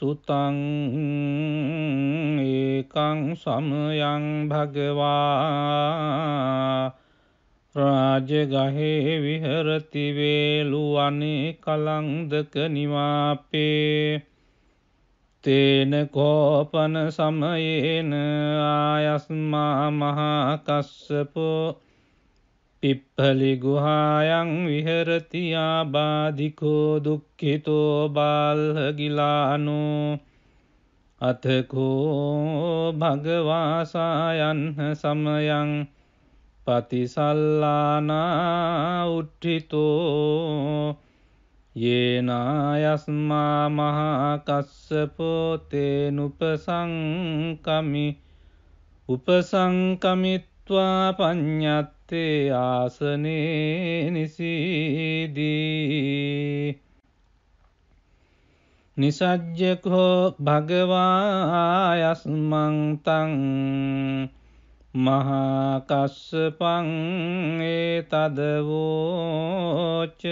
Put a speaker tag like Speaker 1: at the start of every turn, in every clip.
Speaker 1: සුතං ඒකං සමයං භගවා රාජගහේ විහරති වේලුවනේ කලන්දක නිවාපේ තේන කෝපන සමයේන ආයස්මා මහා කස්සපෝ පිප්පලි ගුහායන් විහරති ආබාධිකෝ දුක්ඛිතෝ බාල්හගිලානෝ අතකෝ භගවාසායන්හ සමයං පතිසල්ලානා උට්ඨිතෝ යේනායස්මා මහා කස්සපෝ තේනුපසංකමි උපසංකමිත්වා පඤ්ඤත්තේ ආසනේ නිසීදී නිසජ්ජකෝ භගවායස්මං තං මහා කස්සපං ඒතදවෝච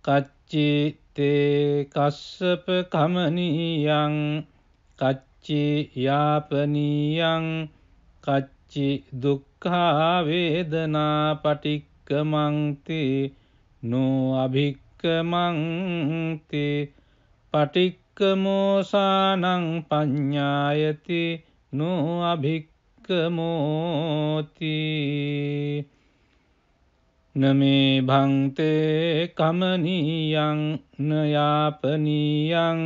Speaker 1: කච්චි තේ කස්සප කමනීයං කච්චි යාපනීයං කච්චි දුක්ඛා වේදනා පටික්කමන්ති නෝ අභික්කමන්ති පටික්කමෝසානං පඤ්ඤායති නෝ අභික්කමෝති නමේ භන්තේ කමනීයං නයාපනීයං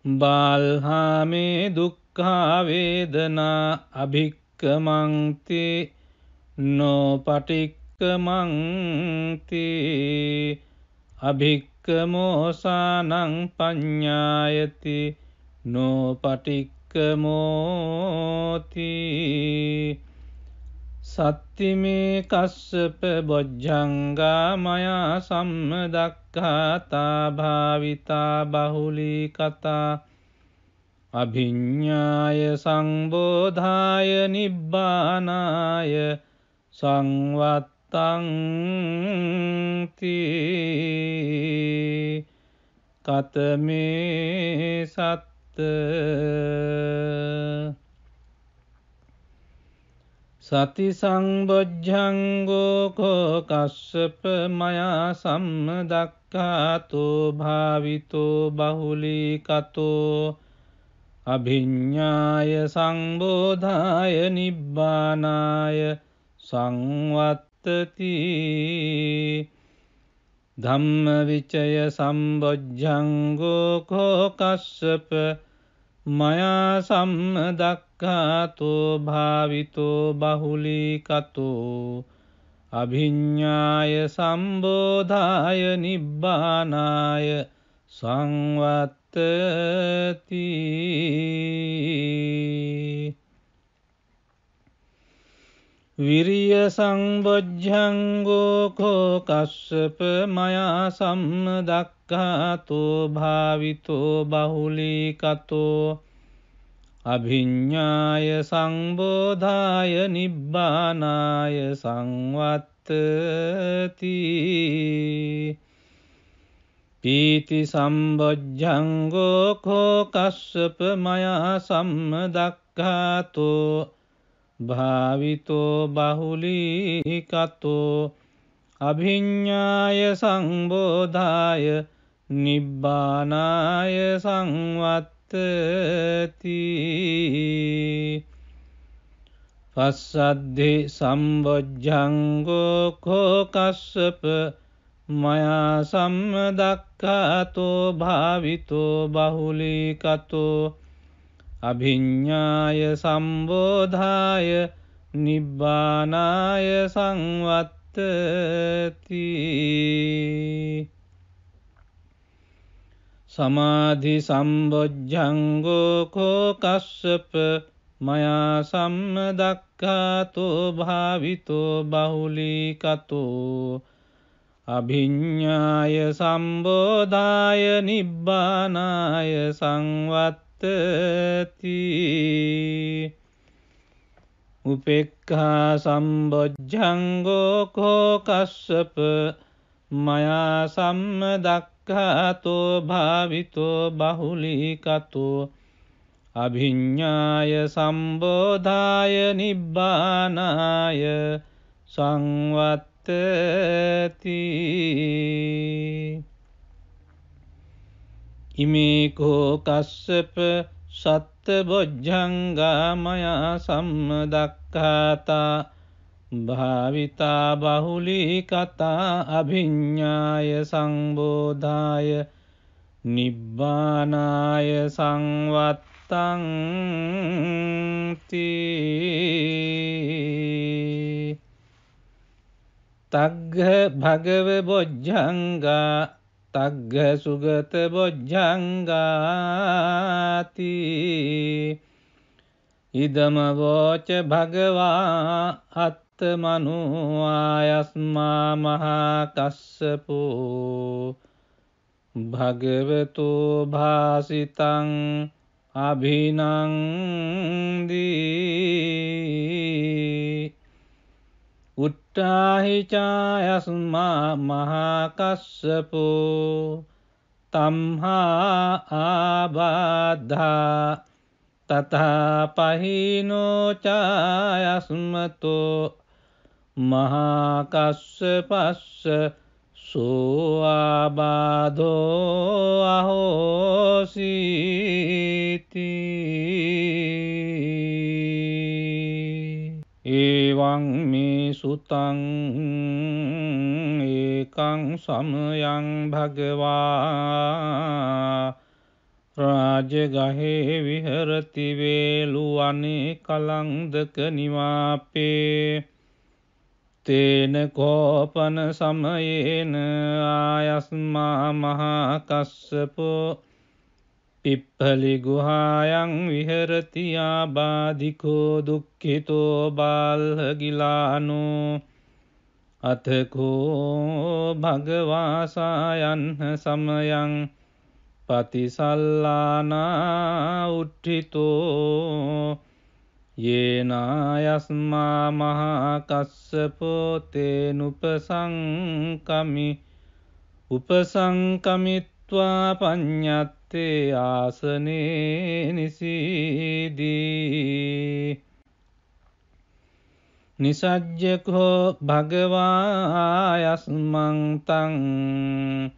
Speaker 1: බාල්හාමේ දුක්ඛා වේදනා අභික්කමන්ති නෝ පටික්කමන්ති අභික්කමෝසානං පඤ්ඤායති නෝ පටික්කමෝති සත්තිමේ කස්සප බොජ්ජංගා මයා සම්මදක්ඛාතා භාවිතා බහුලී කතා අභිඤ්ඤාය සංබෝධාය නිබ්බානාය සංවත්තං තී කතමේ සත්ත සති සංබොජ්ජංගෝ කෝ කස්සප මයා සම්මදක්ඛාතෝ භාවිතෝ බහුලී කතෝ අභිඤ්ඤාය සංබෝධාය නිබ්බානාය සංවත්තති ධම්මවිචය සම්බොජ්ජංගෝ කෝ කස්සප මයා සම්මදක්ඛාතෝ භාවිතෝ බහුලී කතෝ අභිඤ්ඤාය සම්බෝධාය නිබ්බානාය සංවත්තති විරිය සංබොජ්ජංගෝ කෝ කස්සප මයා සම්මදක්ඛාතෝ භාවිතෝ බහුලී කතෝ අභිඤ්ඤාය සංබෝධාය නිබ්බානාය සංවත්තති පීති සම්බොජ්ජංගෝ කෝ කස්සප මයා සම්මදක්ඛාතෝ භාවිතෝ බහුලී කතෝ අභිඤ්ඤාය සංබෝධාය නිබ්බානාය සංවත්තති පස්සද්ධි සම්බොජ්ජංගෝ කෝ කස්සප මයා සම්මදක්ඛාතෝ භාවිතෝ බහුලී කතෝ අභිඤ්ඤාය සම්බෝධාය නිබ්බානාය සංවත්තති සමාධි සම්බොජ්ජංගෝ කෝ කස්සප මයා සම්මදක්ඛාතෝ භාවිතෝ බහුලී කතෝ අභිඤ්ඤාය සම්බෝධාය නිබ්බානාය සංවත්තති උපේක්ඛා සම්බොජ්ජංගෝ කෝ කස්සප මයා සම්මදක්ඛාතෝ භාවිතෝ බහුලීකතෝ අභිඤ්ඤාය සම්බෝධාය නිබ්බානාය සංවත්තති ඉමේකෝ කස්සප සත්ත බොජ්ජංගා මයා සම්මදක්ඛාතා භාවිතා බහුලී කතා අභිඤ්ඤාය සංබෝධාය නිබ්බානාය සංවත්තං තී තග්ග භගව බොජ්ජංගා තග්ග සුගත බොජ්ජංගාති ඉදම වෝච භගවා අත්තමනු ආයස්මා මහා කස්සපෝ භගවතු භාසිතං අභිනන්දී උට්ටාහි චායස්මා මහා කස්සපෝ තම්හා ආබාධා තථා පහිනෝ චායස්මතෝ මහා කස්සපස්ස සෝ ආබාධෝ අහෝසීති එවං මේ සුතං ඒකං සමයං භගවා රාජගහේ විහරති වේලුවනේ කලංදක නිවාපේ තේන කෝපන සමයේන ආයස්මා මහා කස්සපෝ පිප්පලි ගුහායන් විහරති ආබාධිකෝ දුක්ඛිතෝ බාල්හගිලානෝ අතකෝ භගවාසායන් සමයං පතිසල්ලානා උට්ඨිතෝ යේනායස්මා මහා කස්සපෝ තේනුපසංකමි උපසංකමිත්වා පඤ්ඤත්තේ ආසනේ නිසීදී නිසජ්ජකෝ භගවායස්මං තං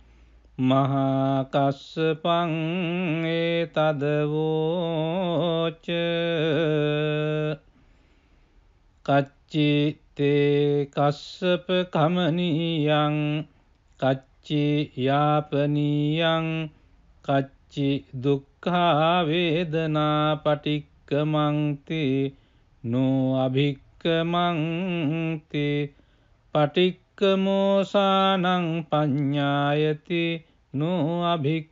Speaker 1: මහා කස්සපං ඒතදවෝච කච්චි තේ කස්සප කමනීයං කච්චි යාපනීයං කච්චි දුක්ඛා වේදනා පටික්කමන්ති නෝ අභික්කමන්ති පටික්කමෝසානං පඤ්ඤායති නෝ අභික්කමෝති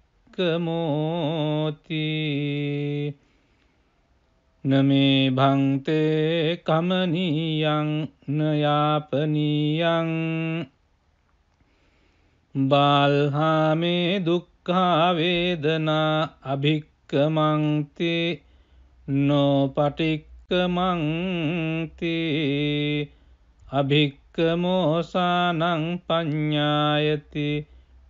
Speaker 1: නමේ භන්තේ කමනීයං නයාපනීයං බාල්හාමේ දුක්ඛා වේදනා අභික්කමන්ති නෝ පටික්කමන්ති අභික්කමෝසානං පඤ්ඤායති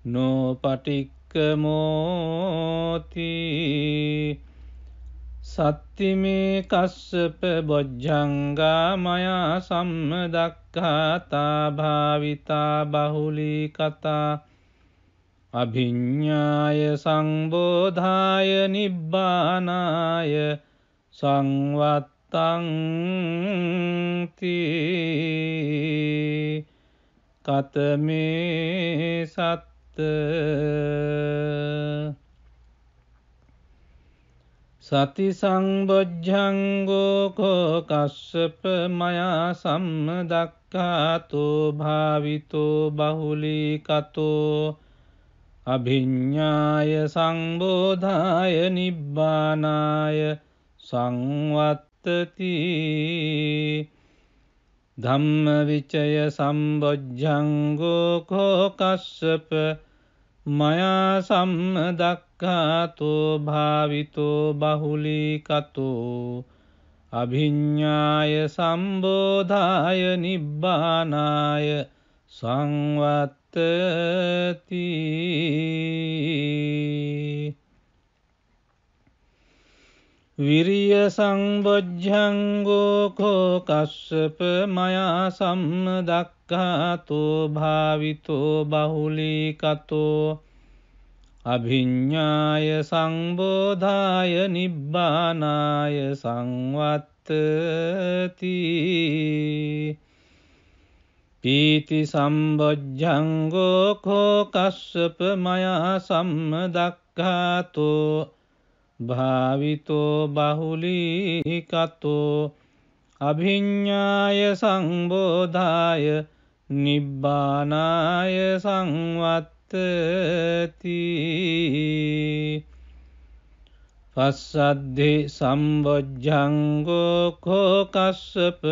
Speaker 1: නෝ පටික්කමෝති සත්තිමේ කස්සප බොජ්ජංගා මයා සම්මදක්ඛාතා භාවිතා බහුලී කතා අභිඤ්ඤාය සංබෝධාය නිබ්බානාය සංවත්තං තී කතමේ සත්ත සති සංබොජ්ජංගෝ කෝ කස්සප මයා සම්මදක්ඛාතෝ භාවිතෝ බහුලී කතෝ අභිඤ්ඤාය සංබෝධාය නිබ්බානාය සංවත්තති ධම්මවිචය සම්බොජ්ජංගෝ කෝ කස්සප මයා සම්මදක්ඛාතෝ භාවිතෝ බහුලී කතෝ අභිඤ්ඤාය සම්බෝධාය නිබ්බානාය සංවත්තති. විරිය සංබොජ්ජංගෝ කෝ කස්සප මයා සම්මදක්ඛාතෝ භාවිතෝ බහුලීකතෝ අභිඤ්ඤාය සංබෝධාය නිබ්බානාය සංවත්තති. පීති සම්බොජ්ජංගෝ කෝ කස්සප මයා සම්මදක්ඛාතෝ භාවිතෝ බහුලීකතෝ අභිඤ්ඤාය සංබෝධාය නිබ්බානාය සංවත්තති. පස්සද්ධි සම්බොජ්ජංගෝ කෝ කස්සප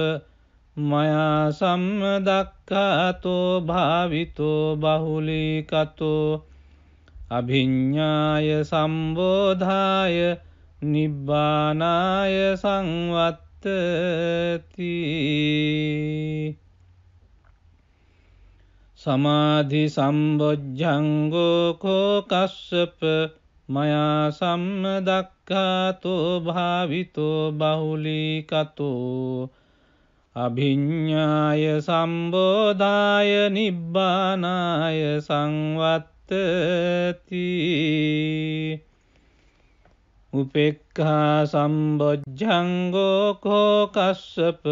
Speaker 1: මයා සම්මදක්ඛාතෝ භාවිතෝ බහුලීකතෝ අභිඤ්ඤාය සම්බෝධාය නිබ්බානාය සංවත්තති. සමාධි සම්බොජ්ජංගෝ කෝ කස්සප මයා සම්මදක්ඛාතෝ භාවිතෝ බහුලීකතෝ අභිඤ්ඤාය සම්බෝධාය නිබ්බානාය සංවත්තති. උපේක්ඛා සම්බොජ්ජංගෝ කෝ කස්සප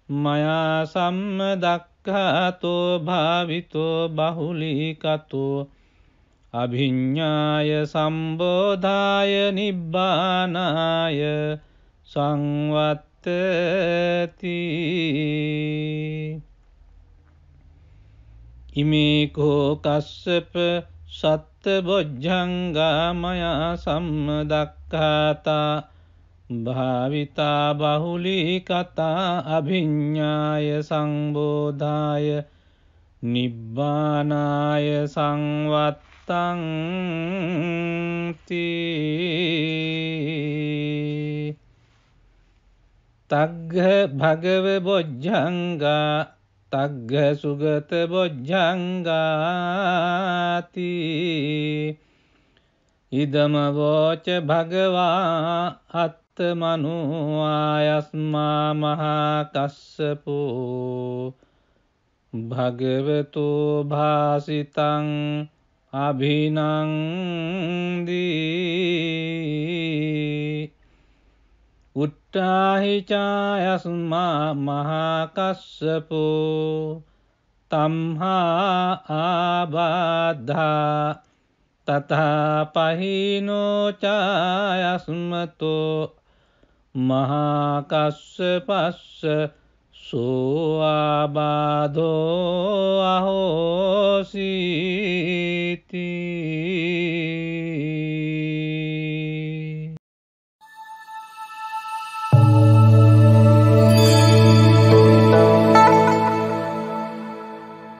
Speaker 1: මයා සම්මදක්ඛාතෝ භාවිතෝ බහුලීකතෝ අභිඤ්ඤාය සම්බෝධාය නිබ්බානාය සංවත්තති. ඉමේ කෝ කස්සප සත්ත බොජ්ජංගා මයා සම්මදක්ඛාතා භාවිතා බහුලීකතා අභිඤ්ඤාය සංබෝධාය නිබ්බානාය සංවත්තංති. තග්ග භගව බොජ්ජංගා තග්ග සුගත බොජ්ජංගාති. ඉදම වෝච භගවා අත්තමනෝ ආයස්මා මහා කස්සපෝ භගවතෝ භාසිතං අභිනන්දී. උට්ඨාහි චායස්මා මහා කස්සපෝ තම්හා ආබාධා තථා පහිනෝ චායස්මතෝ මහා කස්සපස්ස සෝ ආබාධෝ අහෝසීති. 。 . 。 . 。 . 。 . 。 . 。 . 。 . 。 . 。 . 。 . 。 . 。 . 。 . 。 。 . 。 . 。 . 。 . 。 . 。 . . 。 . 。 . 。 . . 。 . 。 . 。